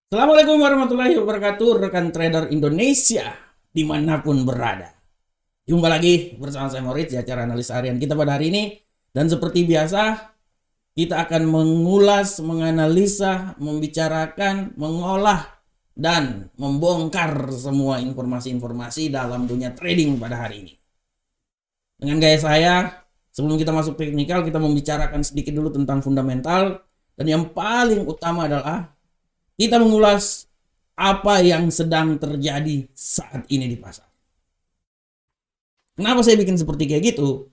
Assalamualaikum warahmatullahi wabarakatuh, rekan trader Indonesia dimanapun berada. Jumpa lagi bersama saya Moritz di acara analis harian kita pada hari ini. Dan seperti biasa, kita akan mengulas, menganalisa, membicarakan, mengolah, dan membongkar semua informasi-informasi dalam dunia trading pada hari ini. Dengan gaya saya, sebelum kita masuk teknikal, kita membicarakan sedikit dulu tentang fundamental. Dan yang paling utama adalah kita mengulas apa yang sedang terjadi saat ini di pasar. Kenapa saya bikin seperti kayak gitu?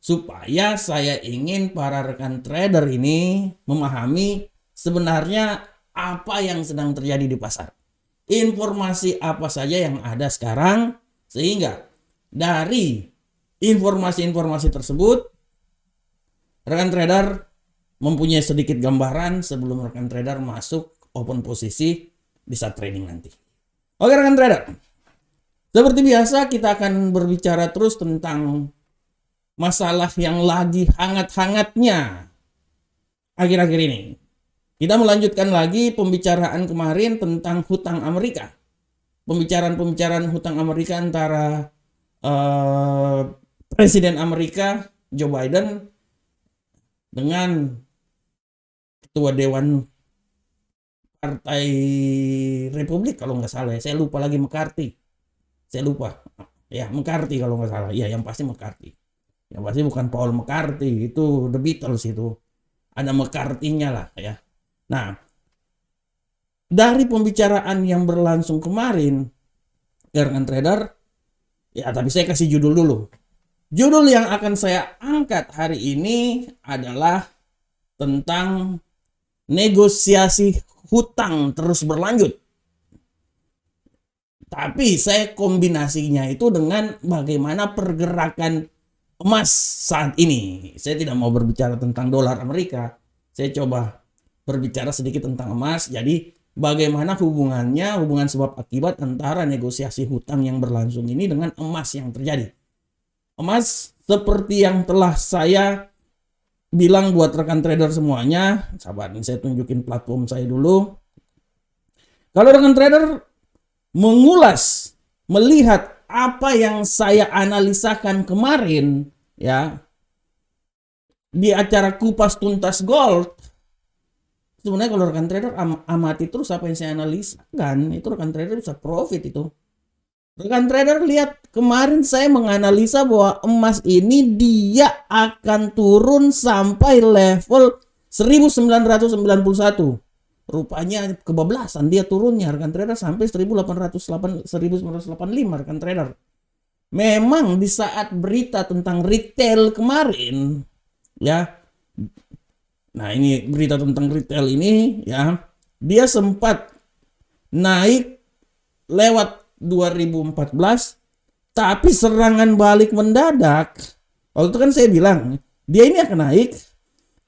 Supaya saya ingin para rekan trader ini memahami sebenarnya apa yang sedang terjadi di pasar. Informasi apa saja yang ada sekarang, sehingga dari informasi-informasi tersebut rekan trader mempunyai sedikit gambaran sebelum rekan trader masuk open posisi di saat trading nanti. Oke rekan trader, seperti biasa kita akan berbicara terus tentang masalah yang lagi hangat-hangatnya akhir-akhir ini. Kita melanjutkan lagi pembicaraan kemarin tentang hutang Amerika. Pembicaraan hutang Amerika antara Presiden Amerika Joe Biden dengan Ketua Dewan Partai Republik kalau nggak salah ya. Saya lupa lagi McCarthy. Saya lupa. Ya McCarthy kalau nggak salah. Ya yang pasti McCarthy. Yang pasti bukan Paul McCarthy. Itu The Beatles itu. Ada McCarthy-nya lah ya. Nah, dari pembicaraan yang berlangsung kemarin, rekan trader, ya tapi saya kasih judul dulu. Judul yang akan saya angkat hari ini adalah tentang negosiasi hutang terus berlanjut. Tapi saya kombinasinya itu dengan bagaimana pergerakan emas saat ini. Saya tidak mau berbicara tentang dolar Amerika. Saya coba berbicara sedikit tentang emas. Jadi bagaimana hubungan sebab akibat antara negosiasi hutang yang berlangsung ini dengan emas yang terjadi. Emas seperti yang telah saya bilang buat rekan trader semuanya, sabar nih saya tunjukin platform saya dulu. Kalau rekan trader mengulas, melihat apa yang saya analisakan kemarin ya di acara kupas tuntas gold, sebenarnya kalau rekan trader amati terus apa yang saya analisakan, itu rekan trader bisa profit itu. Rekan trader lihat kemarin saya menganalisa bahwa emas ini dia akan turun sampai level 1991. Rupanya kebablasan dia turunnya rekan trader sampai 1985 rekan trader. Memang di saat berita tentang retail kemarin ya. Nah, ini berita tentang retail ini ya, dia sempat naik lewat 2014, tapi serangan balik mendadak. Waktu itu kan saya bilang dia ini akan naik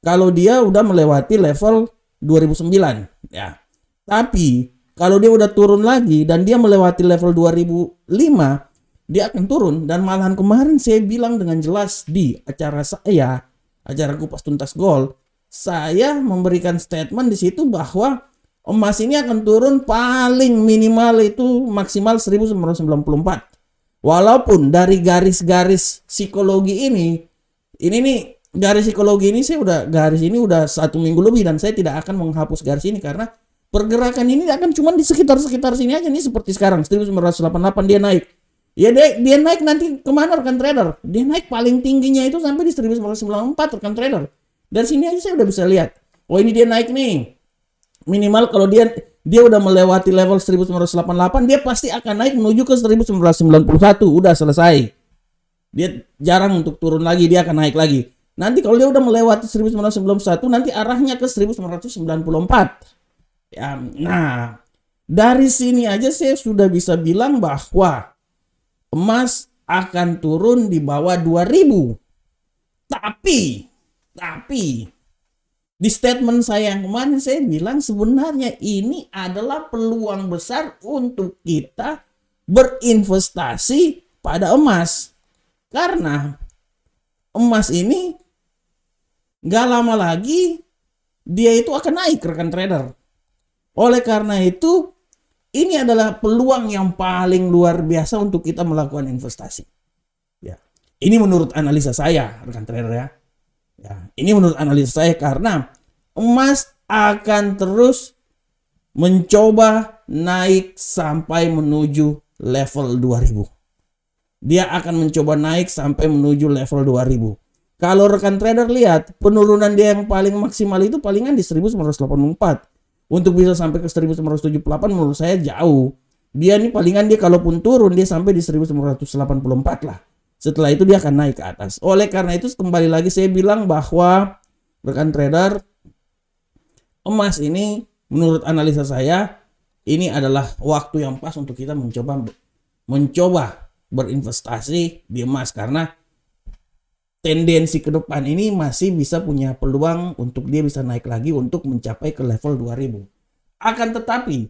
kalau dia udah melewati level 2009 ya. Tapi kalau dia udah turun lagi dan dia melewati level 2005, dia akan turun. Dan malahan kemarin saya bilang dengan jelas di acara saya, acara kupas tuntas gold, saya memberikan statement di situ bahwa emas ini akan turun paling minimal itu maksimal 1994. Walaupun dari garis-garis psikologi ini nih garis psikologi ini garis ini udah 1 minggu lebih dan saya tidak akan menghapus garis ini karena pergerakan ini akan cuma di sekitar sini aja nih. Seperti sekarang 1988 dia naik. Ya dia naik nanti kemana rekan trader? Dia naik paling tingginya itu sampai di 1994 rekan trader. Dan sini aja saya udah bisa lihat. Oh ini dia naik nih. Minimal kalau dia udah melewati level 1988, dia pasti akan naik menuju ke 1991. Udah selesai. Dia jarang untuk turun lagi, dia akan naik lagi. Nanti kalau dia udah melewati 1991, nanti arahnya ke 1994. Ya, nah, dari sini aja saya sudah bisa bilang bahwa emas akan turun di bawah 2000. Tapi di statement saya yang kemarin saya bilang sebenarnya ini adalah peluang besar untuk kita berinvestasi pada emas. Karena emas ini gak lama lagi dia itu akan naik rekan trader. Oleh karena itu, ini adalah peluang yang paling luar biasa untuk kita melakukan investasi. Ya. Ini menurut analisa saya, rekan trader ya. Ya, ini menurut analisa saya karena emas akan terus mencoba naik sampai menuju level 2000. Dia akan mencoba naik sampai menuju level 2000. Kalau rekan trader lihat, penurunan dia yang paling maksimal itu palingan di 1984. Untuk bisa sampai ke 1978 menurut saya jauh. Dia nih palingan dia kalaupun turun dia sampai di 1984 lah. Setelah itu dia akan naik ke atas. Oleh karena itu kembali lagi saya bilang bahwa rekan trader, emas ini menurut analisa saya ini adalah waktu yang pas untuk kita mencoba berinvestasi di emas karena tendensi ke depan ini masih bisa punya peluang untuk dia bisa naik lagi untuk mencapai ke level 2000. Akan tetapi,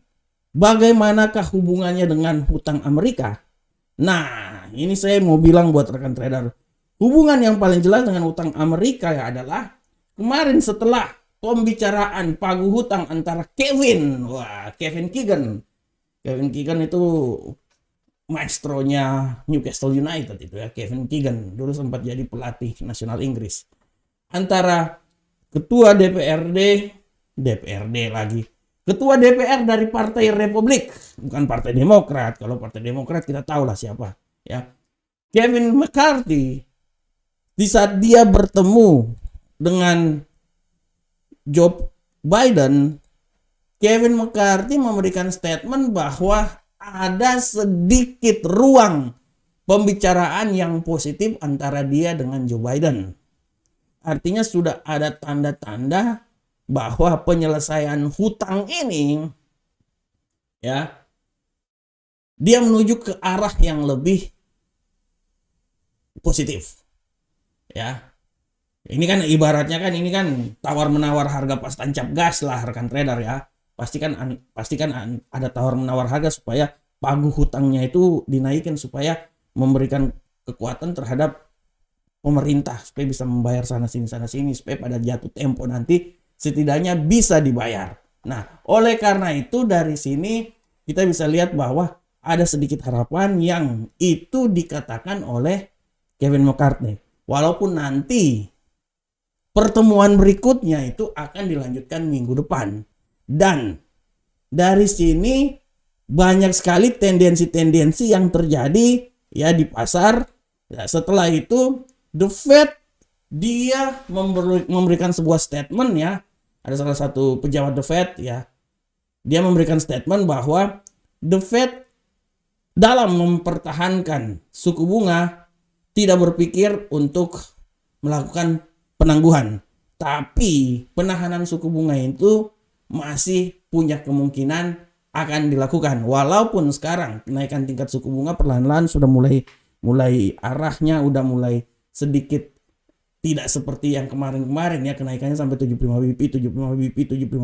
bagaimanakah hubungannya dengan hutang Amerika? Nah, ini saya mau bilang buat rekan trader. Hubungan yang paling jelas dengan hutang Amerika adalah kemarin setelah pembicaraan pagu hutang antara Kevin Keegan. Kevin Keegan itu maestronya Newcastle United itu ya, Kevin Keegan dulu sempat jadi pelatih nasional Inggris. Antara ketua DPR dari Partai Republik, bukan Partai Demokrat. Kalau Partai Demokrat kita tahu lah siapa ya. Kevin McCarthy di saat dia bertemu dengan Joe Biden, Kevin McCarthy memberikan statement bahwa ada sedikit ruang pembicaraan yang positif antara dia dengan Joe Biden. Artinya sudah ada tanda-tanda bahwa penyelesaian hutang ini ya dia menuju ke arah yang lebih positif. Ya. Ini kan ibaratnya kan ini kan tawar-menawar harga pas tancap gas lah rekan trader ya. Pastikan ada tawar-menawar harga supaya pagu hutangnya itu dinaikin supaya memberikan kekuatan terhadap pemerintah supaya bisa membayar sana sini supaya pada jatuh tempo nanti setidaknya bisa dibayar. Nah, oleh karena itu dari sini kita bisa lihat bahwa ada sedikit harapan yang itu dikatakan oleh Kevin McCarthy. Walaupun nanti pertemuan berikutnya itu akan dilanjutkan minggu depan. Dan dari sini banyak sekali tendensi-tendensi yang terjadi ya di pasar. Ya, setelah itu The Fed dia memberikan sebuah statement ya. Ada salah satu pejabat The Fed ya. Dia memberikan statement bahwa The Fed dalam mempertahankan suku bunga tidak berpikir untuk melakukan penangguhan. Tapi penahanan suku bunga itu masih punya kemungkinan akan dilakukan. Walaupun sekarang kenaikan tingkat suku bunga perlahan-lahan sudah mulai arahnya udah mulai sedikit tidak seperti yang kemarin-kemarin ya, kenaikannya sampai 75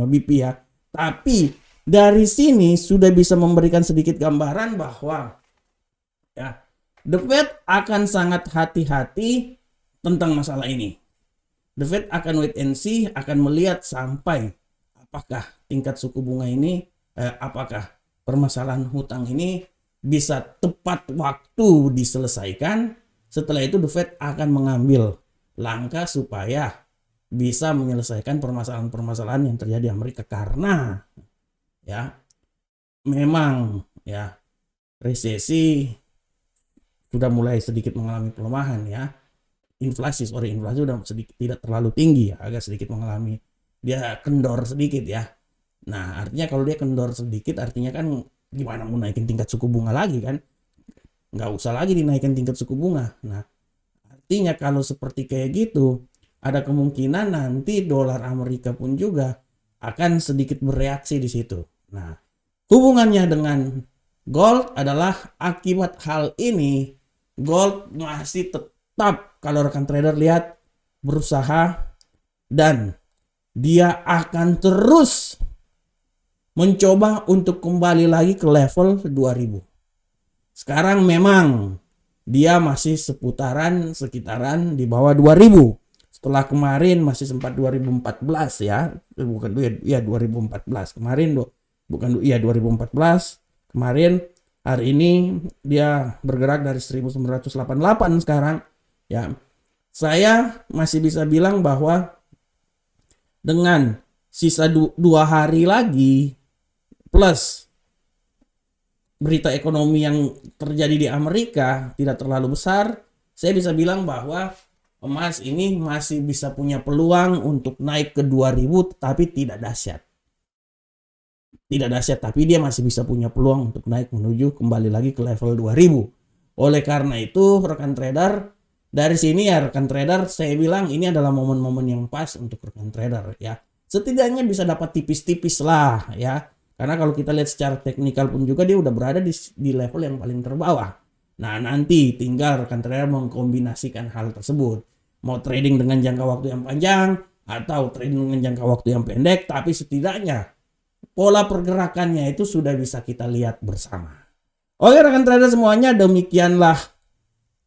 BP ya. Tapi dari sini sudah bisa memberikan sedikit gambaran bahwa ya The Fed akan sangat hati-hati tentang masalah ini. The Fed akan wait and see, akan melihat sampai apakah tingkat suku bunga ini, apakah permasalahan hutang ini bisa tepat waktu diselesaikan. Setelah itu The Fed akan mengambil langkah supaya bisa menyelesaikan permasalahan-permasalahan yang terjadi di Amerika. Karena ya memang ya resesi sudah mulai sedikit mengalami pelemahan ya. Inflasi sudah sedikit tidak terlalu tinggi ya, agak sedikit mengalami dia kendor sedikit ya. Nah, artinya kalau dia kendor sedikit artinya kan gimana mau naikin tingkat suku bunga lagi kan? Nggak usah lagi dinaikkan tingkat suku bunga. Nah, artinya kalau seperti kayak gitu, ada kemungkinan nanti dolar Amerika pun juga akan sedikit bereaksi di situ. Nah, hubungannya dengan gold adalah akibat hal ini, gold masih tetap kalau rekan trader lihat berusaha dan dia akan terus mencoba untuk kembali lagi ke level 2000. Sekarang memang dia masih sekitaran di bawah 2000. Setelah kemarin masih sempat 2014 ya. Bukan ya 2014. Kemarin Iya 2014 kemarin. Hari ini dia bergerak dari 1988 sekarang ya. Saya masih bisa bilang bahwa dengan sisa 2 hari lagi plus berita ekonomi yang terjadi di Amerika tidak terlalu besar, saya bisa bilang bahwa emas ini masih bisa punya peluang untuk naik ke 2000, tetapi tidak dahsyat. Tidak dahsyat, tapi dia masih bisa punya peluang untuk naik menuju kembali lagi ke level 2000. Oleh karena itu, rekan trader, dari sini ya rekan trader, saya bilang ini adalah momen-momen yang pas untuk rekan trader ya. Setidaknya bisa dapat tipis-tipis lah ya. Karena kalau kita lihat secara teknikal pun juga dia udah berada di level yang paling terbawah. Nah, nanti tinggal rekan trader mengkombinasikan hal tersebut. Mau trading dengan jangka waktu yang panjang atau trading dengan jangka waktu yang pendek, tapi setidaknya pola pergerakannya itu sudah bisa kita lihat bersama. Oke rekan trader semuanya, demikianlah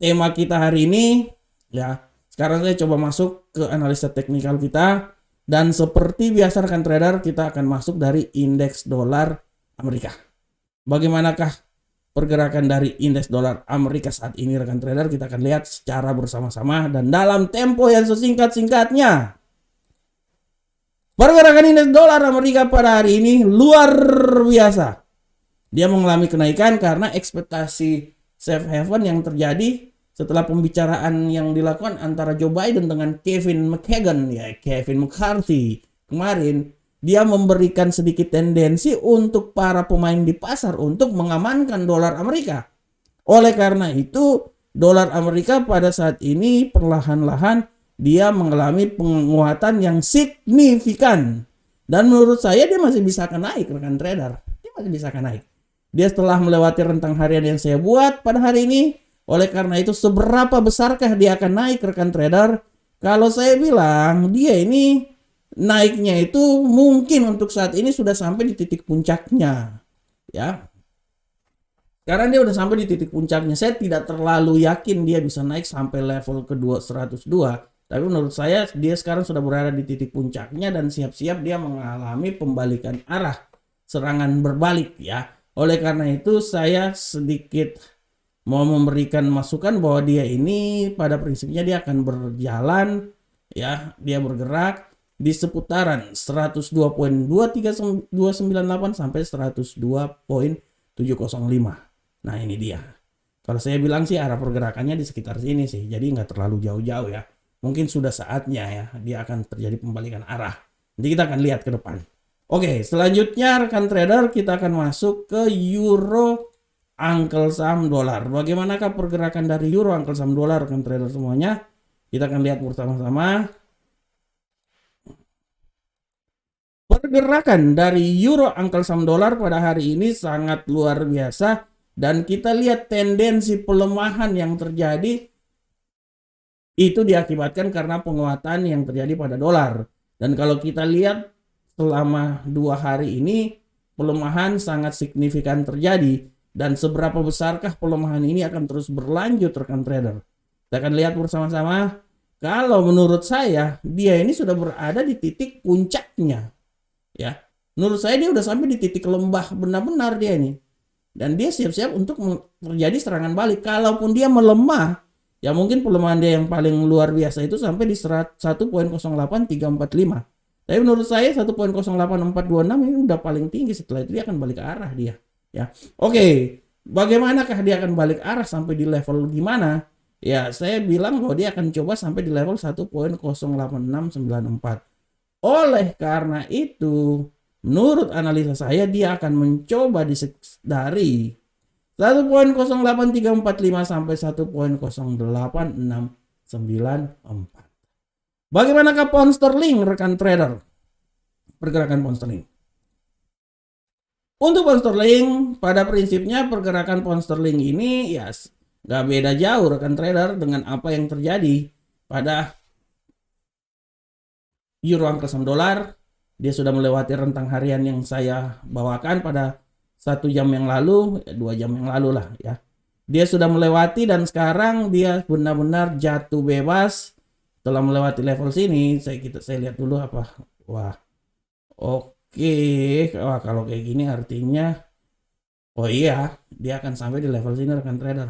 tema kita hari ini ya. Sekarang saya coba masuk ke analisa teknikal kita. Dan seperti biasa rekan trader, kita akan masuk dari indeks dolar Amerika. Bagaimanakah pergerakan dari indeks dolar Amerika saat ini rekan trader? Kita akan lihat secara bersama-sama dan dalam tempo yang sesingkat-singkatnya. Pergerakan indeks dolar Amerika pada hari ini luar biasa. Dia mengalami kenaikan karena ekspektasi safe haven yang terjadi setelah pembicaraan yang dilakukan antara Joe Biden dengan Kevin McCarthy kemarin. Dia memberikan sedikit tendensi untuk para pemain di pasar untuk mengamankan dolar Amerika. Oleh karena itu, dolar Amerika pada saat ini perlahan-lahan dia mengalami penguatan yang signifikan. Dan menurut saya dia masih bisa akan naik rekan trader. Dia masih bisa akan naik. Dia setelah melewati rentang harian yang saya buat pada hari ini. Oleh karena itu seberapa besarkah dia akan naik rekan trader? Kalau saya bilang dia ini naiknya itu mungkin untuk saat ini sudah sampai di titik puncaknya. Ya. Sekarang dia udah sampai di titik puncaknya. Saya tidak terlalu yakin dia bisa naik sampai level kedua 102. Tapi menurut saya dia sekarang sudah berada di titik puncaknya dan siap-siap dia mengalami pembalikan arah. Serangan berbalik ya. Oleh karena itu saya sedikit mau memberikan masukan bahwa dia ini pada prinsipnya dia akan berjalan ya, dia bergerak di seputaran 102.298 sampai 102.705. Nah, ini dia. Kalau saya bilang sih arah pergerakannya di sekitar sini sih. Jadi nggak terlalu jauh-jauh ya. Mungkin sudah saatnya ya dia akan terjadi pembalikan arah. Nanti kita akan lihat ke depan. Oke, selanjutnya rekan trader kita akan masuk ke euro angkel saham dolar. Bagaimanakah pergerakan dari euro angkel saham dolar rekan trader semuanya? Kita akan lihat bersama-sama. Pergerakan dari euro angkel saham dolar pada hari ini sangat luar biasa dan kita lihat tendensi pelemahan yang terjadi itu diakibatkan karena penguatan yang terjadi pada dolar. Dan kalau kita lihat selama 2 hari ini pelemahan sangat signifikan terjadi. Dan seberapa besarkah pelemahan ini akan terus berlanjut rekan trader? Kita akan lihat bersama-sama. Kalau menurut saya dia ini sudah berada di titik puncaknya. Ya, menurut saya dia sudah sampai di titik lembah benar-benar dia ini. Dan dia siap-siap untuk terjadi serangan balik. Kalaupun dia melemah, ya mungkin pelemahan dia yang paling luar biasa itu sampai di 1.08345. Tapi menurut saya 1.08426 ini udah paling tinggi. Setelah itu dia akan balik ke arah dia. Ya, oke. Bagaimanakah dia akan balik arah sampai di level gimana? Ya, saya bilang bahwa dia akan coba sampai di level 1.08694. Oleh karena itu, menurut analisa saya dia akan mencoba dari 1.08345 sampai 1.08694. Bagaimanakah pound sterling rekan trader? Pergerakan pound sterling. Untuk pound sterling, pada prinsipnya pergerakan pound sterling ini ya nggak beda jauh rekan trader dengan apa yang terjadi pada euro angkel saham dolar. Dia sudah melewati rentang harian yang saya bawakan pada 1 jam yang lalu, 2 jam yang lalu lah ya. Dia sudah melewati dan sekarang dia benar-benar jatuh bebas setelah melewati level sini. Saya lihat dulu apa. Wah. Oke. Wah, kalau kayak gini artinya, oh iya, dia akan sampai di level sini rekan trader.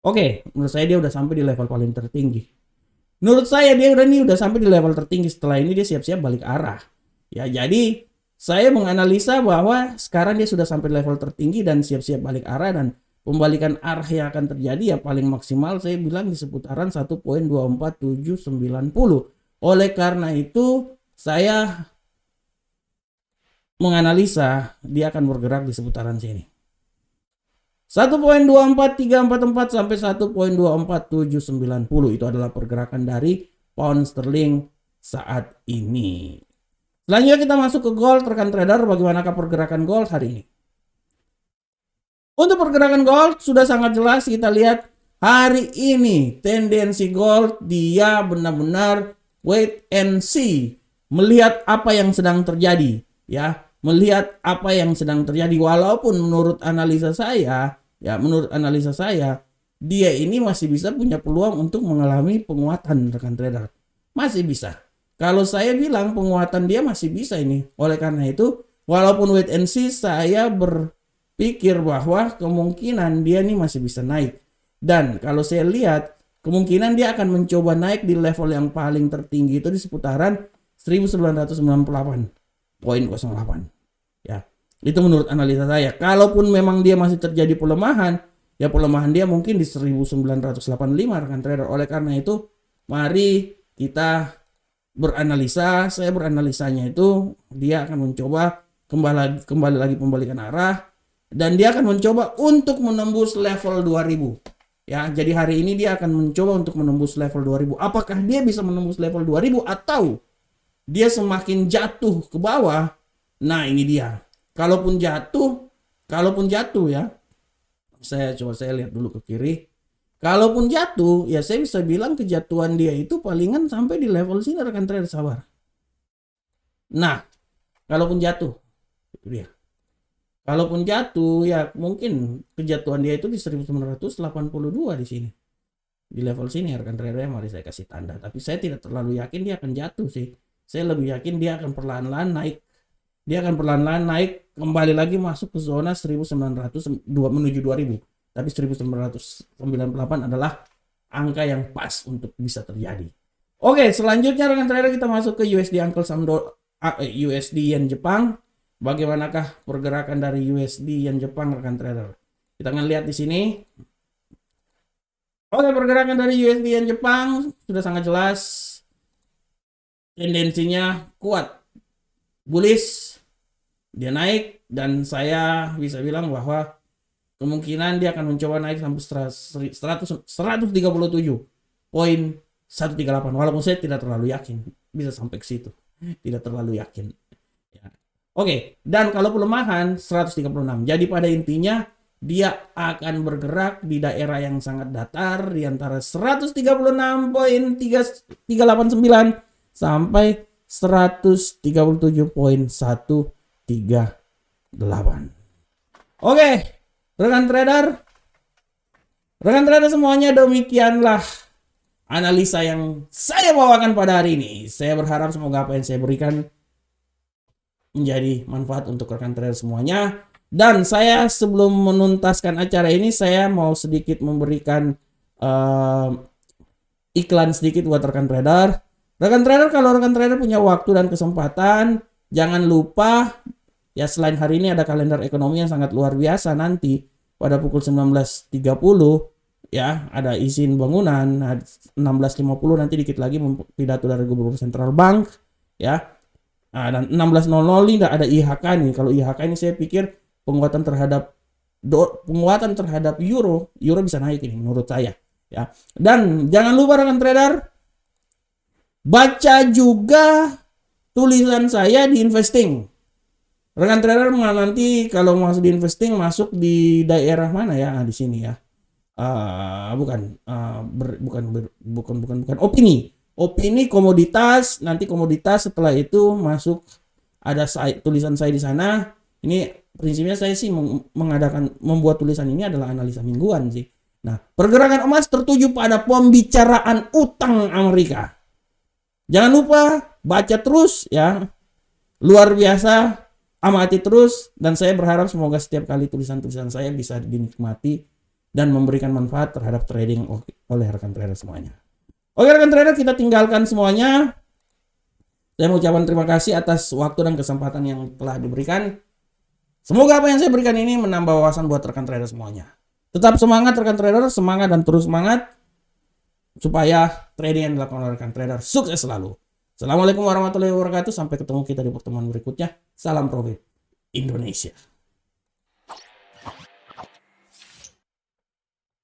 Oke, menurut saya dia udah sampai di level paling tertinggi. Menurut saya dia udah sampai di level tertinggi. Setelah ini dia siap-siap balik arah. Ya, jadi saya menganalisa bahwa sekarang dia sudah sampai di level tertinggi dan siap-siap balik arah, dan pembalikan arah yang akan terjadi ya paling maksimal saya bilang di seputaran 1.24790. Oleh karena itu saya menganalisa dia akan bergerak di seputaran sini. 1.24344 sampai 1.24790 itu adalah pergerakan dari pound sterling saat ini. Selanjutnya kita masuk ke gold rekan trader. Bagaimanakah pergerakan gold hari ini? Untuk pergerakan gold sudah sangat jelas kita lihat hari ini tendensi gold dia benar-benar wait and see, melihat apa yang sedang terjadi ya, melihat apa yang sedang terjadi. Walaupun menurut analisa saya dia ini masih bisa punya peluang untuk mengalami penguatan rekan trader. Masih bisa. Kalau saya bilang penguatan dia masih bisa ini. Oleh karena itu walaupun wait and see saya berpikir bahwa kemungkinan dia ini masih bisa naik. Dan kalau saya lihat kemungkinan dia akan mencoba naik di level yang paling tertinggi itu di seputaran 1998.08 ya. Itu menurut analisa saya. Kalaupun memang dia masih terjadi pelemahan, ya pelemahan dia mungkin di 1985 rekan trader. Oleh karena itu mari kita beranalisa. Saya beranalisanya itu dia akan mencoba kembali lagi pembalikan arah, dan dia akan mencoba untuk menembus level 2000 ya. Jadi hari ini dia akan mencoba untuk menembus level 2000. Apakah dia bisa menembus level 2000 atau dia semakin jatuh ke bawah? Nah, ini dia. Kalaupun jatuh ya, saya lihat dulu ke kiri. Kalaupun jatuh, ya saya bisa bilang kejatuhan dia itu palingan sampai di level sini rekan trader, sabar. Nah, kalaupun jatuh, itu dia. Kalaupun jatuh, ya mungkin kejatuhan dia itu di 1982 di sini. Di level sini rekan trader, mari saya kasih tanda. Tapi saya tidak terlalu yakin dia akan jatuh sih. Saya lebih yakin dia akan perlahan-lahan naik. Dia akan perlahan-lahan naik kembali lagi masuk ke zona 1900 menuju 2000. Tapi 1998 adalah angka yang pas untuk bisa terjadi. Oke, selanjutnya rekan trader kita masuk ke USD Uncle Sam USD Yen Jepang. Bagaimanakah pergerakan dari USD Yen Jepang rekan trader? Kita akan lihat di sini. Oke, pergerakan dari USD Yen Jepang sudah sangat jelas. Tendensinya kuat, bullish, dia naik, dan saya bisa bilang bahwa kemungkinan dia akan mencoba naik sampai 137.138. Walaupun saya tidak terlalu yakin bisa sampai ke situ, tidak terlalu yakin ya. Oke, dan kalau pelemahan 136. Jadi pada intinya dia akan bergerak di daerah yang sangat datar di antara 136.389 sampai 137.138. Oke, rekan trader semuanya, demikianlah analisa yang saya bawakan pada hari ini. Saya berharap semoga apa yang saya berikan menjadi manfaat untuk rekan trader semuanya. Dan saya sebelum menuntaskan acara ini, saya mau sedikit memberikan iklan sedikit buat rekan trader. Rekan trader, kalau rekan trader punya waktu dan kesempatan, jangan lupa ya, selain hari ini ada kalender ekonomi yang sangat luar biasa. Nanti pada pukul 19.30 ya ada izin bangunan. 16.50 nanti dikit lagi pidato dari Gubernur Central Bank ya. Dan 16.00 ini ada IHK nih. Kalau IHK ini saya pikir penguatan terhadap euro bisa naik ini menurut saya ya. Dan jangan lupa rekan trader, baca juga tulisan saya di investing. Rekan trader nanti kalau masuk di investing masuk di daerah mana ya? Di sini ya. Bukan opini komoditas. Nanti komoditas, setelah itu masuk ada tulisan saya di sana. Ini prinsipnya saya sih membuat tulisan ini adalah analisa mingguan sih. Nah, pergerakan emas tertuju pada pembicaraan utang Amerika. Jangan lupa baca terus ya. Luar biasa, amati terus, dan saya berharap semoga setiap kali tulisan-tulisan saya bisa dinikmati dan memberikan manfaat terhadap trading oleh rekan trader semuanya. Oke rekan trader, kita tinggalkan semuanya. Saya mengucapkan terima kasih atas waktu dan kesempatan yang telah diberikan. Semoga apa yang saya berikan ini menambah wawasan buat rekan trader semuanya. Tetap semangat rekan trader, semangat dan terus semangat supaya trading yang dilakukan oleh rekan trader sukses selalu. Assalamualaikum warahmatullahi wabarakatuh. Sampai ketemu kita di pertemuan berikutnya. Salam profit Indonesia.